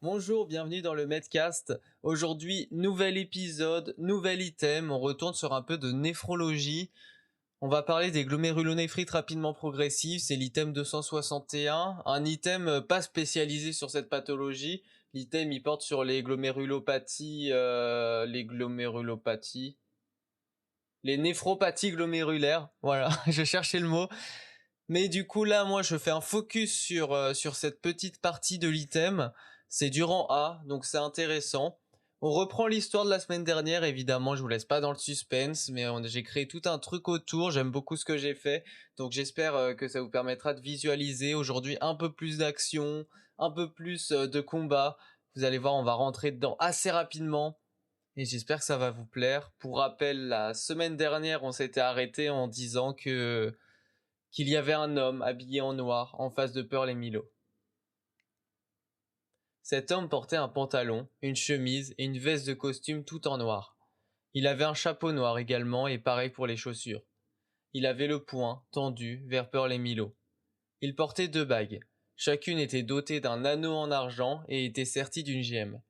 Bonjour, bienvenue dans le Medcast. Aujourd'hui, nouvel épisode, nouvel item. On retourne sur un peu de néphrologie. On va parler des glomérulonéphrite rapidement progressive. C'est l'item 261. Un item pas spécialisé sur cette pathologie. L'item, il porte sur les néphropathies glomérulaires. Voilà, je cherchais le mot. Mais du coup là, moi, je fais un focus sur cette petite partie de l'item. C'est du rang A, donc c'est intéressant. On reprend l'histoire de la semaine dernière, évidemment, je vous laisse pas dans le suspense, mais j'ai créé tout un truc autour, j'aime beaucoup ce que j'ai fait, donc j'espère que ça vous permettra de visualiser aujourd'hui un peu plus d'action, un peu plus de combat. Vous allez voir, on va rentrer dedans assez rapidement, et j'espère que ça va vous plaire. Pour rappel, la semaine dernière, on s'était arrêté en disant qu'il y avait un homme habillé en noir en face de Pearl et Milo. Cet homme portait un pantalon, une chemise et une veste de costume tout en noir. Il avait un chapeau noir également et pareil pour les chaussures. Il avait le poing tendu vers Pearl et Milo. Il portait deux bagues. Chacune était dotée d'un anneau en argent et était sertie d'une gemme.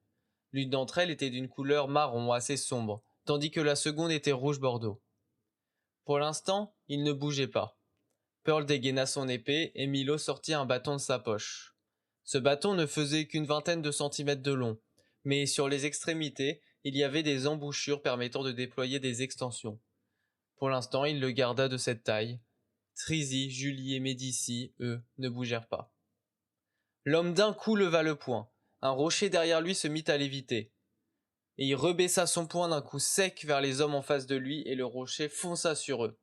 L'une d'entre elles était d'une couleur marron assez sombre, tandis que la seconde était rouge bordeaux. Pour l'instant, il ne bougeait pas. Pearl dégaina son épée et Milo sortit un bâton de sa poche. Ce bâton ne faisait qu'une vingtaine de centimètres de long, mais sur les extrémités, il y avait des embouchures permettant de déployer des extensions. Pour l'instant, il le garda de cette taille. Trizy, Julie et Médicis, eux, ne bougèrent pas. L'homme d'un coup leva le poing. Un rocher derrière lui se mit à léviter. Et il rebaissa son poing d'un coup sec vers les hommes en face de lui et le rocher fonça sur eux.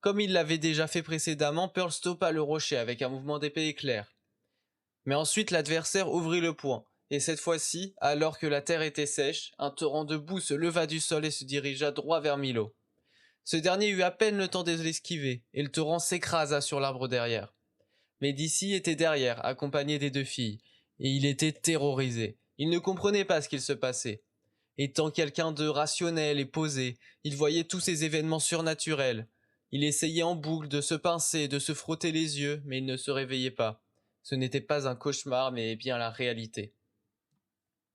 Comme il l'avait déjà fait précédemment, Pearl stoppa le rocher avec un mouvement d'épée éclair. Mais ensuite l'adversaire ouvrit le poing, et cette fois-ci, alors que la terre était sèche, un torrent de boue se leva du sol et se dirigea droit vers Milo. Ce dernier eut à peine le temps de l'esquiver, et le torrent s'écrasa sur l'arbre derrière. Mais d'ici était derrière, accompagné des deux filles, et il était terrorisé. Il ne comprenait pas ce qu'il se passait. Étant quelqu'un de rationnel et posé, il voyait tous ces événements surnaturels. Il essayait en boucle de se pincer, de se frotter les yeux, mais il ne se réveillait pas. Ce n'était pas un cauchemar, mais bien la réalité.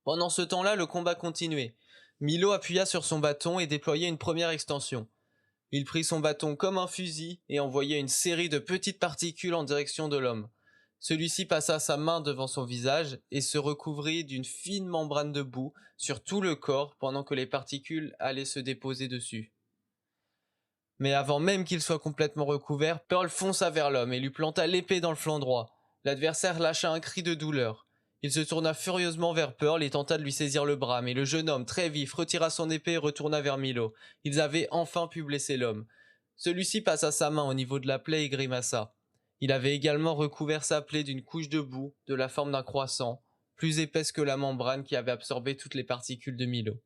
Pendant ce temps-là, le combat continuait. Milo appuya sur son bâton et déploya une première extension. Il prit son bâton comme un fusil et envoya une série de petites particules en direction de l'homme. Celui-ci passa sa main devant son visage et se recouvrit d'une fine membrane de boue sur tout le corps pendant que les particules allaient se déposer dessus. Mais avant même qu'il soit complètement recouvert, Pearl fonça vers l'homme et lui planta l'épée dans le flanc droit. L'adversaire lâcha un cri de douleur. Il se tourna furieusement vers Pearl et tenta de lui saisir le bras, mais le jeune homme, très vif, retira son épée et retourna vers Milo. Ils avaient enfin pu blesser l'homme. Celui-ci passa sa main au niveau de la plaie et grimaça. Il avait également recouvert sa plaie d'une couche de boue, de la forme d'un croissant, plus épaisse que la membrane qui avait absorbé toutes les particules de Milo.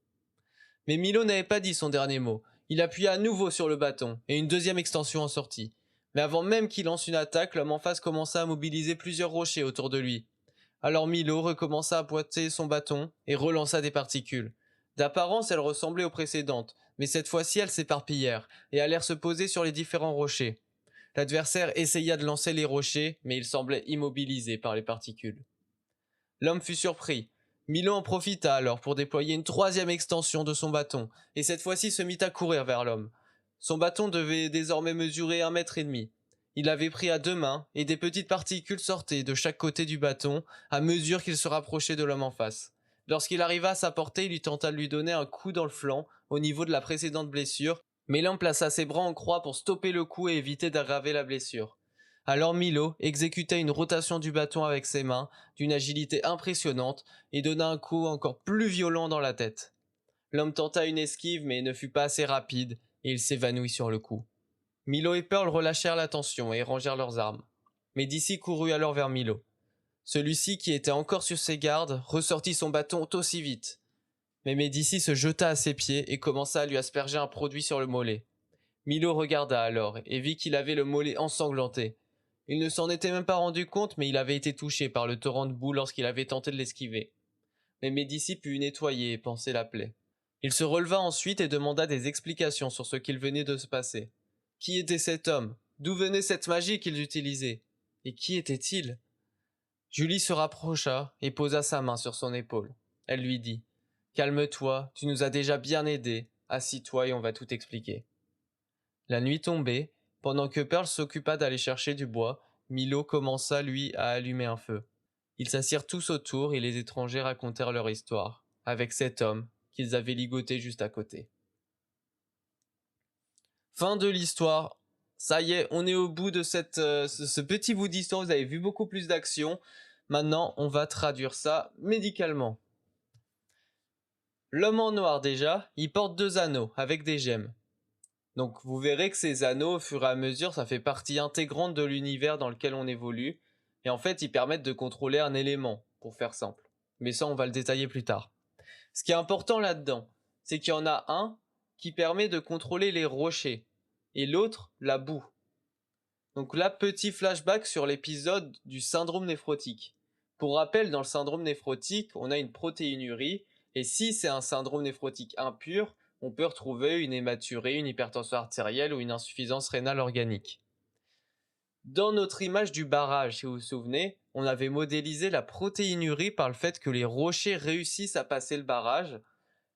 Mais Milo n'avait pas dit son dernier mot. Il appuya à nouveau sur le bâton, et une deuxième extension en sortit. Mais avant même qu'il lance une attaque, l'homme en face commença à mobiliser plusieurs rochers autour de lui. Alors Milo recommença à pointer son bâton et relança des particules. D'apparence, elles ressemblaient aux précédentes, mais cette fois-ci elles s'éparpillèrent et allèrent se poser sur les différents rochers. L'adversaire essaya de lancer les rochers, mais il semblait immobilisé par les particules. L'homme fut surpris. Milo en profita alors pour déployer une troisième extension de son bâton, et cette fois-ci se mit à courir vers l'homme. Son bâton devait désormais mesurer 1,5 m. Il l'avait pris à deux mains, et des petites particules sortaient de chaque côté du bâton à mesure qu'il se rapprochait de l'homme en face. Lorsqu'il arriva à sa portée, il lui tenta de lui donner un coup dans le flanc, au niveau de la précédente blessure, mais l'homme plaça ses bras en croix pour stopper le coup et éviter d'aggraver la blessure. Alors Milo exécuta une rotation du bâton avec ses mains, d'une agilité impressionnante, et donna un coup encore plus violent dans la tête. L'homme tenta une esquive mais ne fut pas assez rapide, et il s'évanouit sur le coup. Milo et Pearl relâchèrent la tension et rangèrent leurs armes. Médicis courut alors vers Milo. Celui-ci, qui était encore sur ses gardes, ressortit son bâton aussi vite. Mais Médicis se jeta à ses pieds et commença à lui asperger un produit sur le mollet. Milo regarda alors et vit qu'il avait le mollet ensanglanté. Il ne s'en était même pas rendu compte, mais il avait été touché par le torrent de boue lorsqu'il avait tenté de l'esquiver. Mais Médicis put nettoyer et panser la plaie. Il se releva ensuite et demanda des explications sur ce qu'il venait de se passer. Qui était cet homme? D'où venait cette magie qu'ils utilisaient? Et qui était-il? Julie se rapprocha et posa sa main sur son épaule. Elle lui dit : « Calme-toi, tu nous as déjà bien aidés. Assis-toi et on va tout expliquer. » La nuit tombée, pendant que Pearl s'occupa d'aller chercher du bois, Milo commença, lui, à allumer un feu. Ils s'assirent tous autour et les étrangers racontèrent leur histoire, avec cet homme qu'ils avaient ligoté juste à côté. Fin de l'histoire. Ça y est, on est au bout de ce petit bout d'histoire. Vous avez vu beaucoup plus d'action. Maintenant, on va traduire ça médicalement. L'homme en noir déjà, il porte 2 anneaux avec des gemmes. Donc vous verrez que ces anneaux, au fur et à mesure, ça fait partie intégrante de l'univers dans lequel on évolue. Et en fait, ils permettent de contrôler un élément, pour faire simple. Mais ça, on va le détailler plus tard. Ce qui est important là-dedans, c'est qu'il y en a un qui permet de contrôler les rochers et l'autre la boue. Donc là, petit flashback sur l'épisode du syndrome néphrotique. Pour rappel, dans le syndrome néphrotique, on a une protéinurie et si c'est un syndrome néphrotique impur, on peut retrouver une hématurie, une hypertension artérielle ou une insuffisance rénale organique. Dans notre image du barrage, si vous vous souvenez, on avait modélisé la protéinurie par le fait que les rochers réussissent à passer le barrage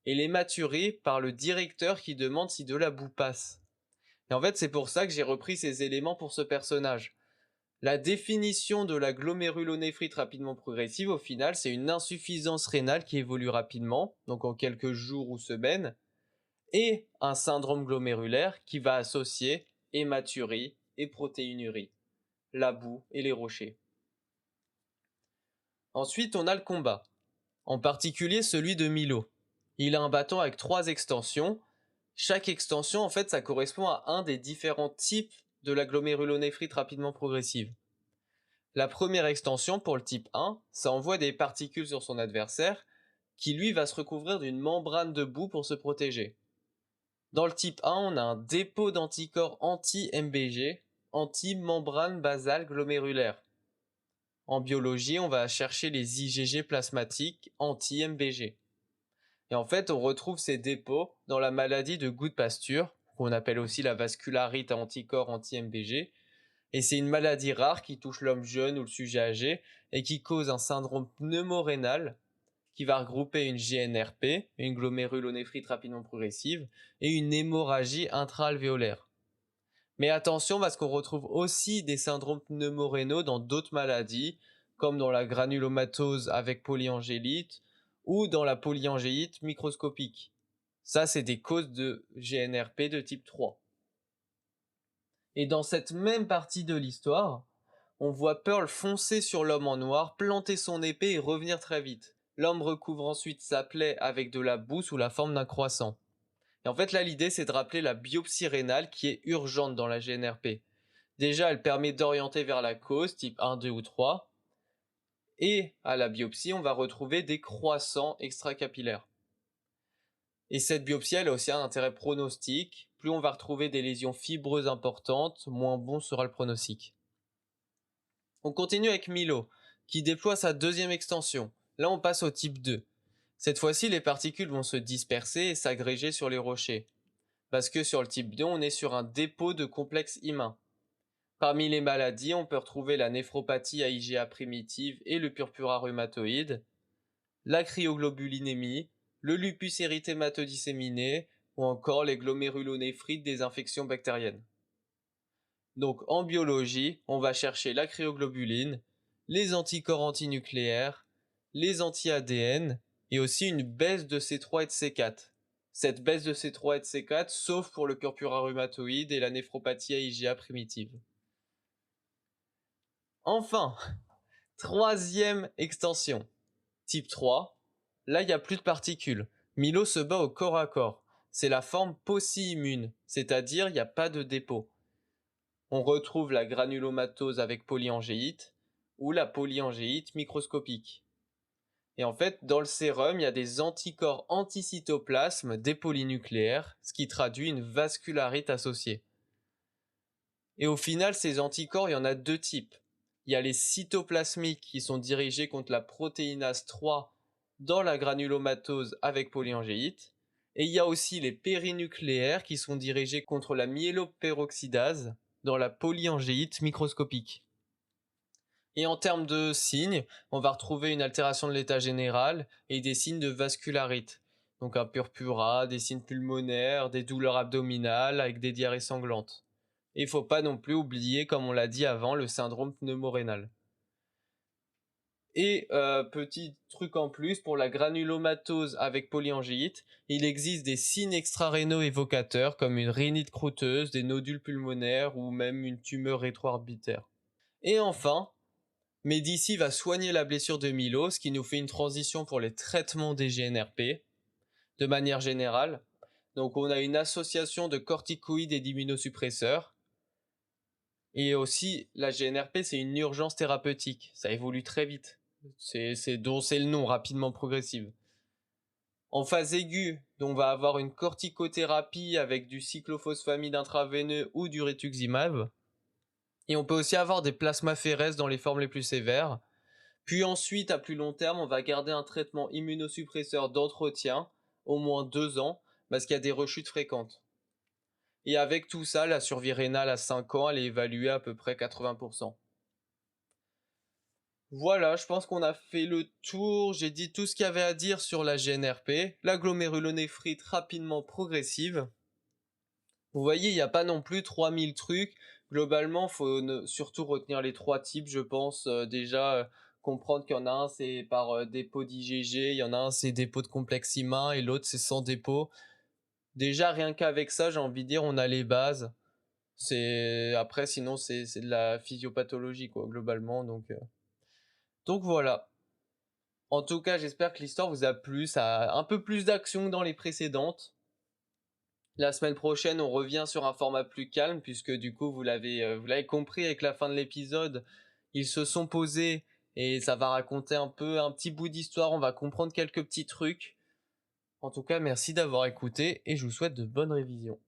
et l'hématurie par le directeur qui demande si de la boue passe. Et en fait, c'est pour ça que j'ai repris ces éléments pour ce personnage. La définition de la glomérulonéphrite rapidement progressive, au final, c'est une insuffisance rénale qui évolue rapidement, donc en quelques jours ou semaines, et un syndrome glomérulaire qui va associer hématurie et protéinurie, la boue et les rochers. Ensuite, on a le combat, en particulier celui de Milo. Il a un bâton avec 3 extensions. Chaque extension, en fait, ça correspond à un des différents types de la glomérulonéphrite rapidement progressive. La première extension, pour le type 1, ça envoie des particules sur son adversaire, qui lui va se recouvrir d'une membrane de boue pour se protéger. Dans le type 1, on a un dépôt d'anticorps anti-MBG, anti-membrane basale glomérulaire. En biologie, on va chercher les IgG plasmatiques anti-MBG. Et en fait, on retrouve ces dépôts dans la maladie de Goodpasture, qu'on appelle aussi la vascularite à anticorps anti-MBG. Et c'est une maladie rare qui touche l'homme jeune ou le sujet âgé et qui cause un syndrome pneumorénal qui va regrouper une GNRP, une glomérulonéphrite rapidement progressive, et une hémorragie intra-alvéolaire. Mais attention parce qu'on retrouve aussi des syndromes pneumorénaux dans d'autres maladies, comme dans la granulomatose avec polyangélite ou dans la polyangéite microscopique. Ça, c'est des causes de GNRP de type 3. Et dans cette même partie de l'histoire, on voit Pearl foncer sur l'homme en noir, planter son épée et revenir très vite. L'homme recouvre ensuite sa plaie avec de la boue sous la forme d'un croissant. Et en fait là l'idée c'est de rappeler la biopsie rénale qui est urgente dans la GNRP. Déjà elle permet d'orienter vers la cause, type 1, 2 ou 3. Et à la biopsie on va retrouver des croissants extracapillaires. Et cette biopsie elle a aussi un intérêt pronostic. Plus on va retrouver des lésions fibreuses importantes, moins bon sera le pronostic. On continue avec Milo, qui déploie sa deuxième extension. Là on passe au type 2. Cette fois-ci les particules vont se disperser et s'agréger sur les rochers. Parce que sur le type 2 on est sur un dépôt de complexe humain. Parmi les maladies on peut retrouver la néphropathie à IgA primitive et le purpura rhumatoïde, la cryoglobulinémie, le lupus érythématodisséminé ou encore les glomérulonéphrite des infections bactériennes. Donc en biologie, on va chercher la cryoglobuline, les anticorps antinucléaires, les anti-ADN et aussi une baisse de C3 et de C4. Cette baisse de C3 et de C4 sauf pour le purpura rhumatoïde et la néphropathie à IgA primitive. Enfin, troisième extension, type 3. Là, il n'y a plus de particules. Milo se bat au corps à corps. C'est la forme pauci-immune, c'est-à-dire il n'y a pas de dépôt. On retrouve la granulomatose avec polyangéite ou la polyangéite microscopique. Et en fait, dans le sérum, il y a des anticorps anticytoplasme des polynucléaires, ce qui traduit une vascularite associée. Et au final, ces anticorps, il y en a 2 types. Il y a les cytoplasmiques qui sont dirigés contre la protéinase 3 dans la granulomatose avec polyangéite. Et il y a aussi les périnucléaires qui sont dirigés contre la myéloperoxydase dans la polyangéite microscopique. Et en termes de signes, on va retrouver une altération de l'état général et des signes de vascularite. Donc un purpura, des signes pulmonaires, des douleurs abdominales avec des diarrhées sanglantes. Et il ne faut pas non plus oublier, comme on l'a dit avant, le syndrome pneumorénal. Et petit truc en plus, pour la granulomatose avec polyangéite, il existe des signes extra-rénaux évocateurs comme une rhinite croûteuse, des nodules pulmonaires ou même une tumeur rétro-orbitaire. Et enfin, Medici va soigner la blessure de Milo, ce qui nous fait une transition pour les traitements des GNRP. De manière générale, donc on a une association de corticoïdes et d'immunosuppresseurs. Et aussi, la GNRP, c'est une urgence thérapeutique. Ça évolue très vite. C'est dont c'est le nom, rapidement progressive. En phase aiguë, on va avoir une corticothérapie avec du cyclophosphamide intraveineux ou du rituximab. Et on peut aussi avoir des plasmaphéreses dans les formes les plus sévères. Puis ensuite, à plus long terme, on va garder un traitement immunosuppresseur d'entretien, au moins 2 ans, parce qu'il y a des rechutes fréquentes. Et avec tout ça, la survie rénale à 5 ans, elle est évaluée à peu près 80%. Voilà, je pense qu'on a fait le tour. J'ai dit tout ce qu'il y avait à dire sur la GNRP, la glomérulonéphrite rapidement progressive. Vous voyez, il n'y a pas non plus 3000 trucs. Globalement, il faut surtout retenir les 3 types, je pense. Déjà, comprendre qu'il y en a un, c'est par dépôt d'IgG, il y en a un, c'est dépôt de complexe humain, et l'autre, c'est sans dépôt. Déjà, rien qu'avec ça, j'ai envie de dire, on a les bases. Après, sinon, c'est de la physiopathologie, quoi, globalement. Donc voilà. En tout cas, j'espère que l'histoire vous a plu. Ça a un peu plus d'action que dans les précédentes. La semaine prochaine, on revient sur un format plus calme, puisque du coup, vous l'avez compris avec la fin de l'épisode, ils se sont posés et ça va raconter un peu un petit bout d'histoire. On va comprendre quelques petits trucs. En tout cas, merci d'avoir écouté et je vous souhaite de bonnes révisions.